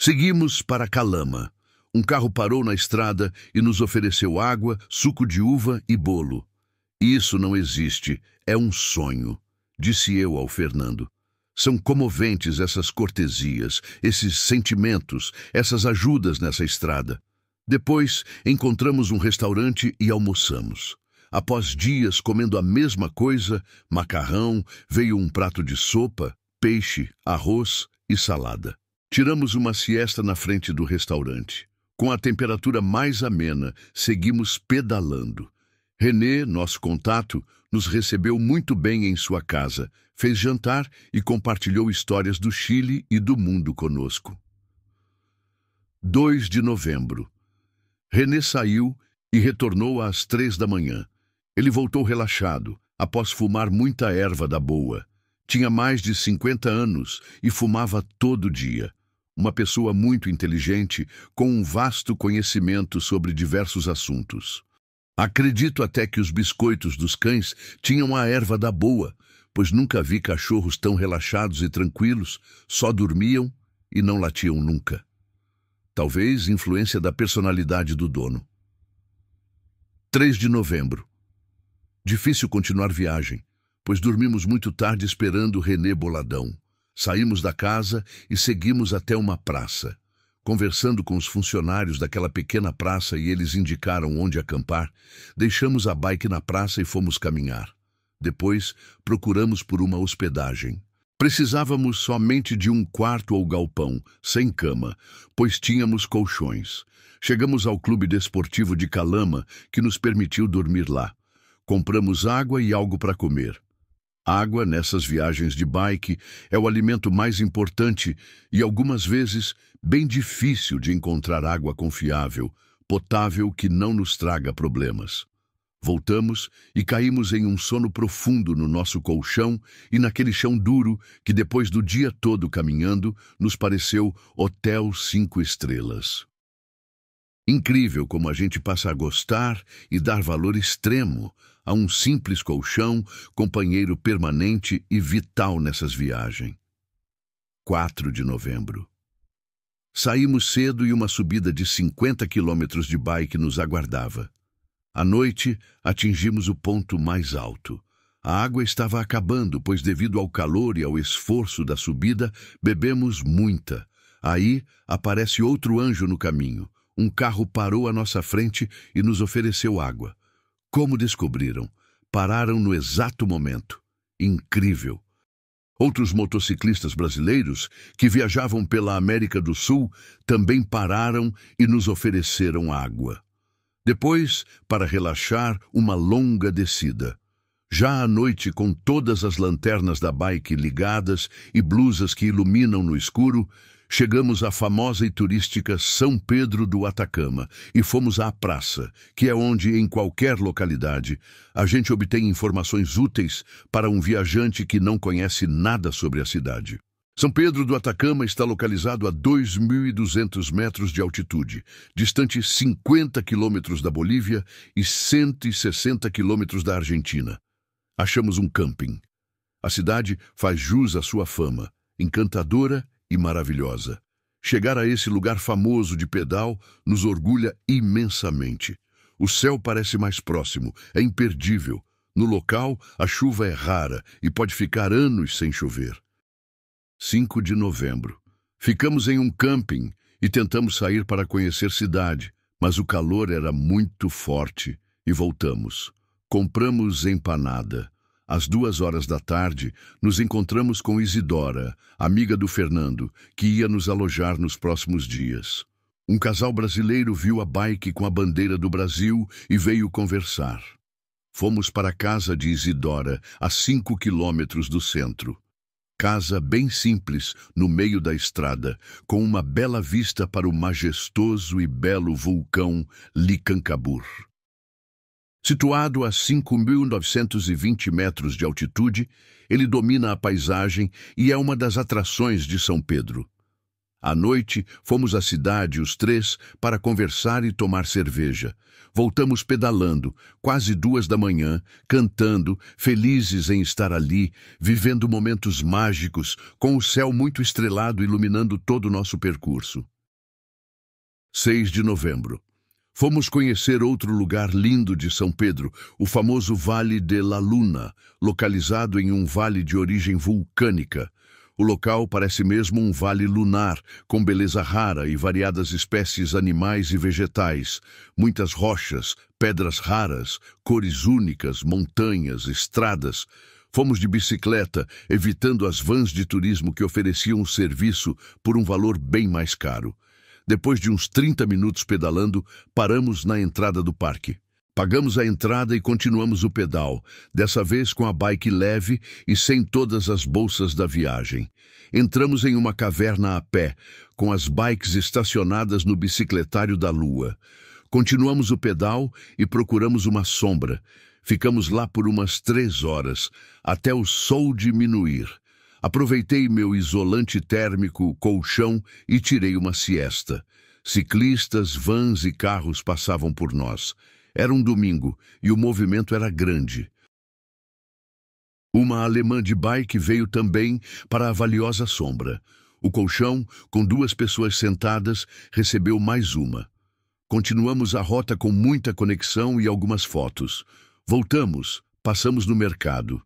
Seguimos para Calama. Um carro parou na estrada e nos ofereceu água, suco de uva e bolo. Isso não existe, é um sonho, disse eu ao Fernando. São comoventes essas cortesias, esses sentimentos, essas ajudas nessa estrada. Depois, encontramos um restaurante e almoçamos. Após dias comendo a mesma coisa, macarrão, veio um prato de sopa, peixe, arroz e salada. Tiramos uma siesta na frente do restaurante. Com a temperatura mais amena, seguimos pedalando. René, nosso contato, nos recebeu muito bem em sua casa, fez jantar e compartilhou histórias do Chile e do mundo conosco. 2 de novembro. René saiu e retornou às 3 da manhã. Ele voltou relaxado, após fumar muita erva da boa. Tinha mais de 50 anos e fumava todo dia. Uma pessoa muito inteligente, com um vasto conhecimento sobre diversos assuntos. Acredito até que os biscoitos dos cães tinham a erva da boa, pois nunca vi cachorros tão relaxados e tranquilos, só dormiam e não latiam nunca. Talvez influência da personalidade do dono. 3 de novembro. Difícil continuar viagem, pois dormimos muito tarde esperando René boladão. Saímos da casa e seguimos até uma praça. Conversando com os funcionários daquela pequena praça e eles indicaram onde acampar, deixamos a bike na praça e fomos caminhar. Depois, procuramos por uma hospedagem. Precisávamos somente de um quarto ou galpão, sem cama, pois tínhamos colchões. Chegamos ao clube desportivo de Calama, que nos permitiu dormir lá. Compramos água e algo para comer. Água, nessas viagens de bike, é o alimento mais importante e, algumas vezes, bem difícil de encontrar água confiável, potável que não nos traga problemas. Voltamos e caímos em um sono profundo no nosso colchão e naquele chão duro que, depois do dia todo caminhando, nos pareceu Hotel 5 estrelas. Incrível como a gente passa a gostar e dar valor extremo a um simples colchão, companheiro permanente e vital nessas viagens. 4 de novembro. Saímos cedo e uma subida de 50 quilômetros de bike nos aguardava. À noite, atingimos o ponto mais alto. A água estava acabando, pois devido ao calor e ao esforço da subida, bebemos muita. Aí, aparece outro anjo no caminho. Um carro parou à nossa frente e nos ofereceu água. Como descobriram? Pararam no exato momento. Incrível! Outros motociclistas brasileiros que viajavam pela América do Sul também pararam e nos ofereceram água. Depois, para relaxar, uma longa descida. Já à noite, com todas as lanternas da bike ligadas e blusas que iluminam no escuro, chegamos à famosa e turística São Pedro do Atacama e fomos à praça, que é onde, em qualquer localidade, a gente obtém informações úteis para um viajante que não conhece nada sobre a cidade. São Pedro do Atacama está localizado a 2.200 metros de altitude, distante 50 quilômetros da Bolívia e 160 quilômetros da Argentina. Achamos um camping. A cidade faz jus à sua fama, encantadora e maravilhosa. Chegar a esse lugar famoso de pedal nos orgulha imensamente. O céu parece mais próximo, é imperdível. No local, a chuva é rara e pode ficar anos sem chover. 5 de novembro. Ficamos em um camping e tentamos sair para conhecer cidade, mas o calor era muito forte e voltamos. Compramos empanada. Às 2 horas da tarde, nos encontramos com Isidora, amiga do Fernando, que ia nos alojar nos próximos dias. Um casal brasileiro viu a bike com a bandeira do Brasil e veio conversar. Fomos para a casa de Isidora, a 5 quilômetros do centro. Casa bem simples, no meio da estrada, com uma bela vista para o majestoso e belo vulcão Licancabur. Situado a 5.920 metros de altitude, ele domina a paisagem e é uma das atrações de São Pedro. À noite, fomos à cidade, os três, para conversar e tomar cerveja. Voltamos pedalando, quase 2 da manhã, cantando, felizes em estar ali, vivendo momentos mágicos, com o céu muito estrelado iluminando todo o nosso percurso. 6 de novembro. Fomos conhecer outro lugar lindo de São Pedro, o famoso Vale de la Luna, localizado em um vale de origem vulcânica. O local parece mesmo um vale lunar, com beleza rara e variadas espécies animais e vegetais, muitas rochas, pedras raras, cores únicas, montanhas, estradas. Fomos de bicicleta, evitando as vans de turismo que ofereciam o serviço por um valor bem mais caro. Depois de uns 30 minutos pedalando, paramos na entrada do parque. Pagamos a entrada e continuamos o pedal, dessa vez com a bike leve e sem todas as bolsas da viagem. Entramos em uma caverna a pé, com as bikes estacionadas no bicicletário da Lua. Continuamos o pedal e procuramos uma sombra. Ficamos lá por umas 3 horas, até o sol diminuir. Aproveitei meu isolante térmico, colchão e tirei uma siesta. Ciclistas, vans e carros passavam por nós. Era um domingo e o movimento era grande. Uma alemã de bike veio também para a valiosa sombra. O colchão, com 2 pessoas sentadas, recebeu mais uma. Continuamos a rota com muita conexão e algumas fotos. Voltamos, passamos no mercado.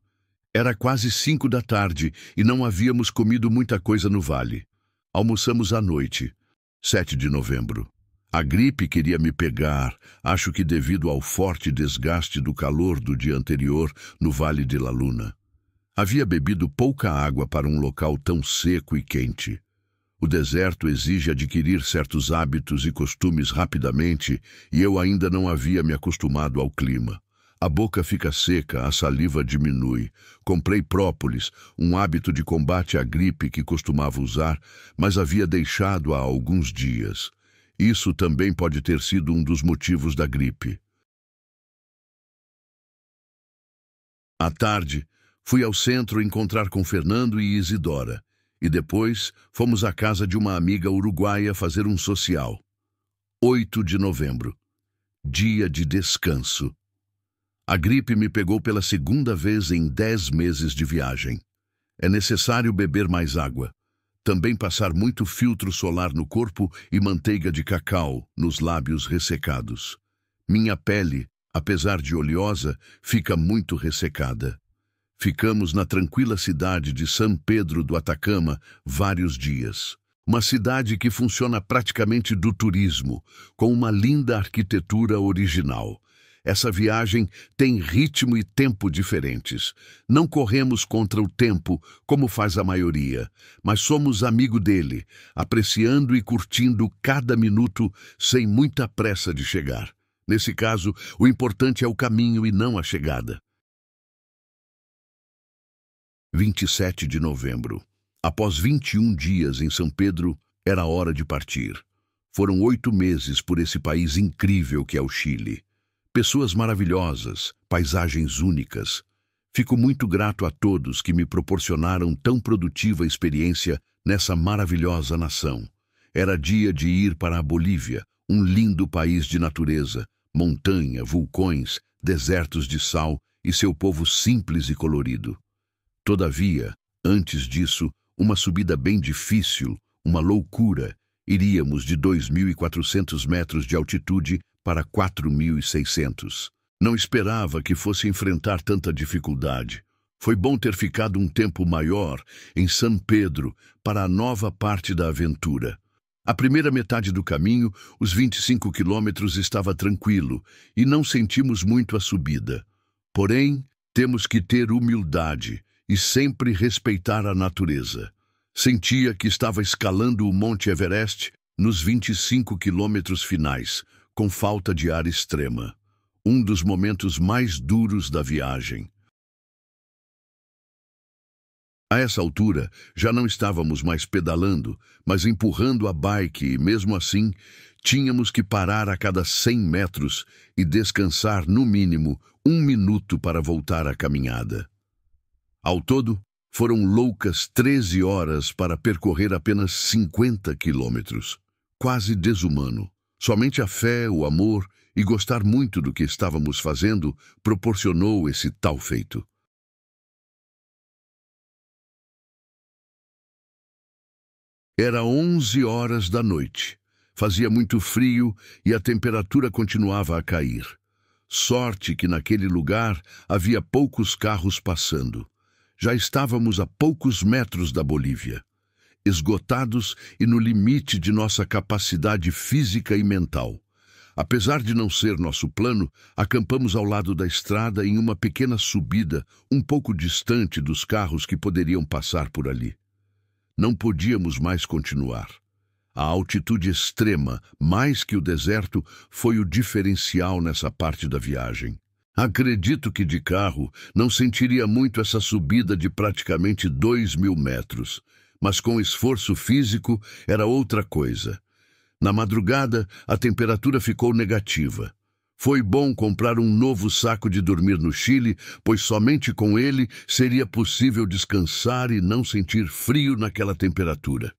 Era quase 5 da tarde e não havíamos comido muita coisa no vale. Almoçamos à noite. 7 de novembro. A gripe queria me pegar, acho que devido ao forte desgaste do calor do dia anterior no Vale de la Luna. Havia bebido pouca água para um local tão seco e quente. O deserto exige adquirir certos hábitos e costumes rapidamente e eu ainda não havia me acostumado ao clima. A boca fica seca, a saliva diminui. Comprei própolis, um hábito de combate à gripe que costumava usar, mas havia deixado há alguns dias. Isso também pode ter sido um dos motivos da gripe. À tarde, fui ao centro encontrar com Fernando e Isidora, e depois fomos à casa de uma amiga uruguaia fazer um social. 8 de novembro. Dia de descanso. A gripe me pegou pela 2ª vez em 10 meses de viagem. É necessário beber mais água. Também passar muito filtro solar no corpo e manteiga de cacau nos lábios ressecados. Minha pele, apesar de oleosa, fica muito ressecada. Ficamos na tranquila cidade de San Pedro do Atacama vários dias. Uma cidade que funciona praticamente do turismo, com uma linda arquitetura original. Essa viagem tem ritmo e tempo diferentes. Não corremos contra o tempo, como faz a maioria, mas somos amigo dele, apreciando e curtindo cada minuto sem muita pressa de chegar. Nesse caso, o importante é o caminho e não a chegada. 27 de novembro. Após 21 dias em São Pedro, era hora de partir. Foram 8 meses por esse país incrível que é o Chile. Pessoas maravilhosas, paisagens únicas. Fico muito grato a todos que me proporcionaram tão produtiva experiência nessa maravilhosa nação. Era dia de ir para a Bolívia, um lindo país de natureza, montanha, vulcões, desertos de sal e seu povo simples e colorido. Todavia, antes disso, uma subida bem difícil, uma loucura. Iríamos de 2.400 metros de altitude para 4.600. Não esperava que fosse enfrentar tanta dificuldade. Foi bom ter ficado um tempo maior em San Pedro para a nova parte da aventura. A primeira metade do caminho, os 25 quilômetros, estava tranquilo e não sentimos muito a subida. Porém, temos que ter humildade e sempre respeitar a natureza. Sentia que estava escalando o Monte Everest nos 25 quilômetros finais, com falta de ar extrema. Um dos momentos mais duros da viagem. A essa altura, já não estávamos mais pedalando, mas empurrando a bike e, mesmo assim, tínhamos que parar a cada 100 metros e descansar no mínimo 1 minuto para voltar à caminhada. Ao todo, Foram loucas 13 horas para percorrer apenas 50 quilômetros. Quase desumano. Somente a fé, o amor e gostar muito do que estávamos fazendo proporcionou esse tal feito. Era 11 horas da noite. Fazia muito frio e a temperatura continuava a cair. Sorte que naquele lugar havia poucos carros passando. Já estávamos a poucos metros da Bolívia, esgotados e no limite de nossa capacidade física e mental. Apesar de não ser nosso plano, acampamos ao lado da estrada em uma pequena subida, um pouco distante dos carros que poderiam passar por ali. Não podíamos mais continuar. A altitude extrema, mais que o deserto, foi o diferencial nessa parte da viagem. Acredito que de carro não sentiria muito essa subida de praticamente 2.000 metros, mas com esforço físico era outra coisa. Na madrugada, a temperatura ficou negativa. Foi bom comprar um novo saco de dormir no Chile, pois somente com ele seria possível descansar e não sentir frio naquela temperatura.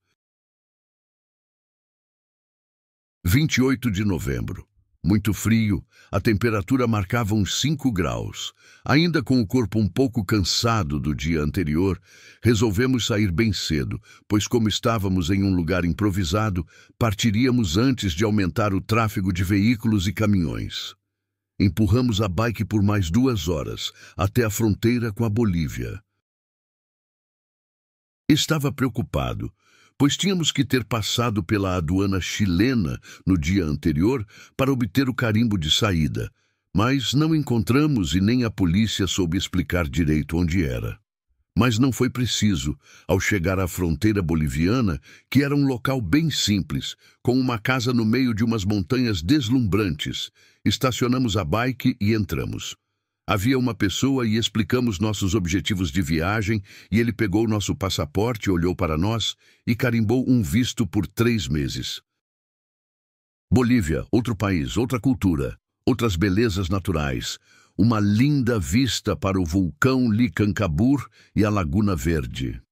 28 de novembro. Muito frio, a temperatura marcava uns 5 graus. Ainda com o corpo um pouco cansado do dia anterior, resolvemos sair bem cedo, pois como estávamos em um lugar improvisado, partiríamos antes de aumentar o tráfego de veículos e caminhões. Empurramos a bike por mais 2 horas, até a fronteira com a Bolívia. Estava preocupado, pois tínhamos que ter passado pela aduana chilena no dia anterior para obter o carimbo de saída, mas não encontramos e nem a polícia soube explicar direito onde era. Mas não foi preciso, ao chegar à fronteira boliviana, que era um local bem simples, com uma casa no meio de umas montanhas deslumbrantes. Estacionamos a bike e entramos. Havia uma pessoa e explicamos nossos objetivos de viagem e ele pegou nosso passaporte, olhou para nós e carimbou um visto por 3 meses. Bolívia, outro país, outra cultura, outras belezas naturais, uma linda vista para o vulcão Licancabur e a Laguna Verde.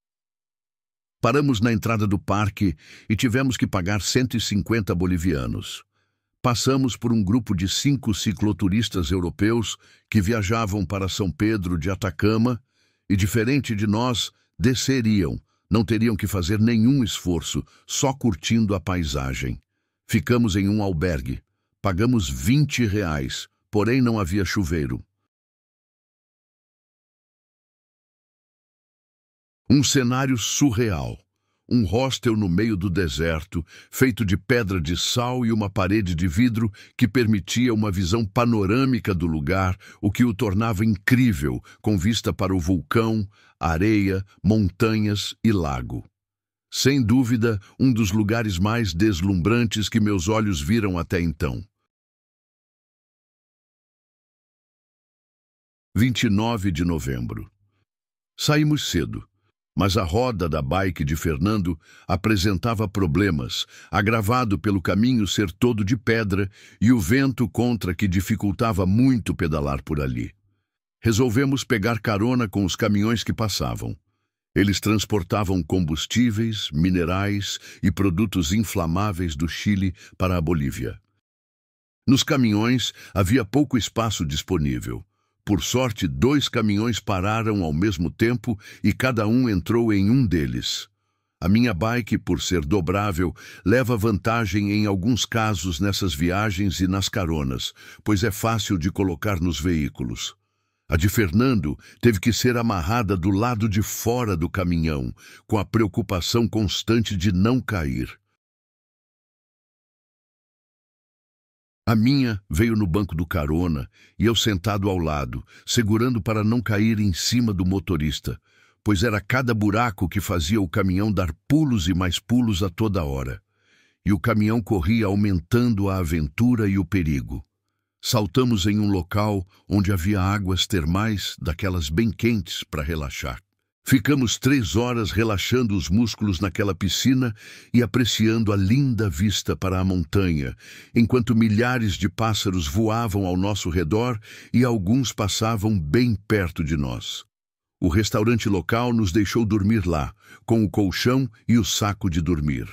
Paramos na entrada do parque e tivemos que pagar 150 bolivianos. Passamos por um grupo de 5 cicloturistas europeus que viajavam para São Pedro de Atacama e, diferente de nós, desceriam, não teriam que fazer nenhum esforço, só curtindo a paisagem. Ficamos em um albergue, pagamos R$ 20, porém não havia chuveiro. Um cenário surreal. Um hostel no meio do deserto, feito de pedra de sal e uma parede de vidro que permitia uma visão panorâmica do lugar, o que o tornava incrível, com vista para o vulcão, areia, montanhas e lago. Sem dúvida, um dos lugares mais deslumbrantes que meus olhos viram até então. 29 de novembro. Saímos cedo. Mas a roda da bike de Fernando apresentava problemas, agravado pelo caminho ser todo de pedra e o vento contra que dificultava muito pedalar por ali. Resolvemos pegar carona com os caminhões que passavam. Eles transportavam combustíveis, minerais e produtos inflamáveis do Chile para a Bolívia. Nos caminhões havia pouco espaço disponível. Por sorte, 2 caminhões pararam ao mesmo tempo e cada um entrou em um deles. A minha bike, por ser dobrável, leva vantagem em alguns casos nessas viagens e nas caronas, pois é fácil de colocar nos veículos. A de Fernando teve que ser amarrada do lado de fora do caminhão, com a preocupação constante de não cair. A minha veio no banco do carona e eu sentado ao lado, segurando para não cair em cima do motorista, pois era cada buraco que fazia o caminhão dar pulos e mais pulos a toda hora. E o caminhão corria aumentando a aventura e o perigo. Saltamos em um local onde havia águas termais, daquelas bem quentes para relaxar. Ficamos 3 horas relaxando os músculos naquela piscina e apreciando a linda vista para a montanha, enquanto milhares de pássaros voavam ao nosso redor e alguns passavam bem perto de nós. O restaurante local nos deixou dormir lá, com o colchão e o saco de dormir.